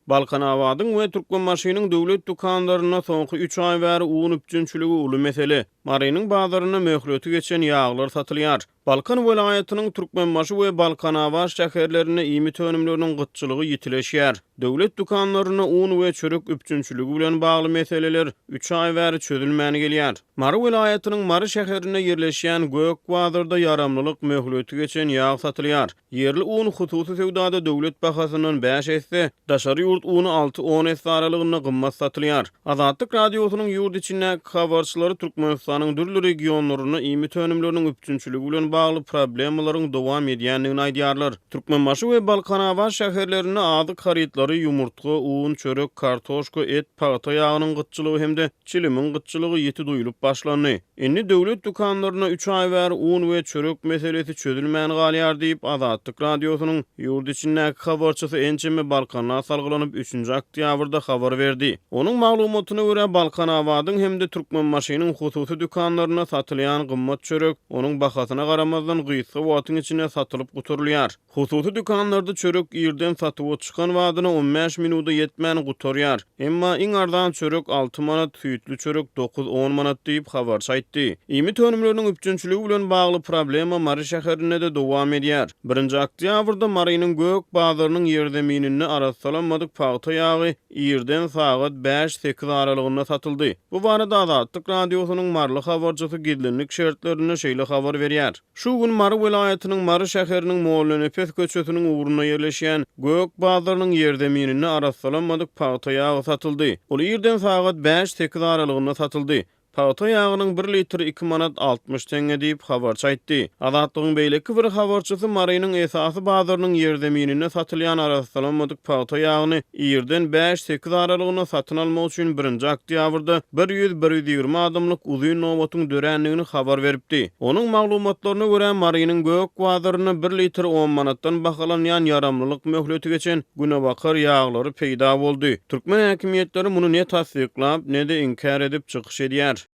Balkan we Türkmenbaşynyň döwlet dukanlaryna soňky 3 ay bäri ugun üpjünçüligi uly mesele. Marynyň bazaryna möhleti geçen ýağlar satylýar. Balkan welaýatynyň Türkmenbaşy we Balkanawa şäherlerine ými tönümleriniň gytçylygy ýitileşýär. Döwlet dukanlaryna un we çörek üpjünçüligi bilen bagly meseleler 3 ay bäri çözülmäni gelýär. Mary welaýatynyň Mary şäherine ýerleşýän Gökbazarda ýaramlylyk möhleti geçen ýağ satylýar. Yerli un hususy sewdada döwlet bahasynyň 5 esse, daşary ýurt uny 6-10 esse aralygyna gymmat satylýar. Azatlyk radiosynyň ýurt içinde habarçylary Türkmenistanyň dürli regionlaryna ými tönümleriniň üpjünçüligi bilen bagly problemlaryň dowam edýändigini aýdýarlar. Türkmenbaşy we Balkanawa şäherlerine azyk harytlary ýumurtga, un, çörek, kartoşka, et, paýta ýagynyň gytçylygy hemde çilimin gytçylygy ýeti duýulyp başlandy. Indi döwlet dukanlaryna 3 ay bäri un we çörek meselesi çözülmäni galýar diýip Azatlyk radiosynyň ýurt içindäki habarçysy ençeme Balkana salgylanyp 3-nji oktýabrda habar berdi. Onuň maglumatyna görä Balkanawadyň hemde Türkmenbaşynyň hususy dukanlaryna satylýan gymmat çörek onuň bahasyna garamazdan gysga wagtyň içinde satılıp guturulýar. Hususy dukanlarda çörek ýerden satyp çykan wadyna 15 minuta ýetmäni guturýar. Emma iň ardan çörek 6 manat, süýtlü çörek 9-10 manat diýip habarçy aýtdy. Ými tönümleriniň üpjünçüligi bilen bagly problema Mary şäherinde de dowam edýär. 1-nji oktýabrda Marynyň Gökbazarynyň ýerdeminini arassalanmadyk paýta ýagy ýerden sagat 5-8 aralygyna satyldy. Bu barada Azatlyk radiosynyň marly habarçysy gidlenlik şertlerine şeýle habar berýär. Şu gün Mary welaýatynyň Mary şäheriniň Moğolnepes köçesiniň uğruna ýerleşýän Gökbazarynyň ýerdeminini arassalanmadyk paýta ýagy satyldy. Ol ýerden sagat 5-8 aralygyna satyldy. Paýta ýagynyň 1 litri 2 manat 60 tenge diýip habarçy aýtdy. Azatlygyň beýleki bir habarçysy Marynyň esasy bazarynyň ýerdeminine satylýan arassalanmadyk paýta ýagyny ýerden 5-8 aralygyna satyn almak üçin 1-nji oktýabrda 100-120 adamlyk uzun nowatyň döränligini habar beripdi. Onuň maglumatlaryna görä Marynyň Gökbazaryna 1 litr 10 manatdan bahalanýan ýaramlylyk möhleti geçen günebakar ýağlary peýda boldy. Türkmen häkimetleri muny ne tasdiklap, ne de inkar edip çykyş edýär.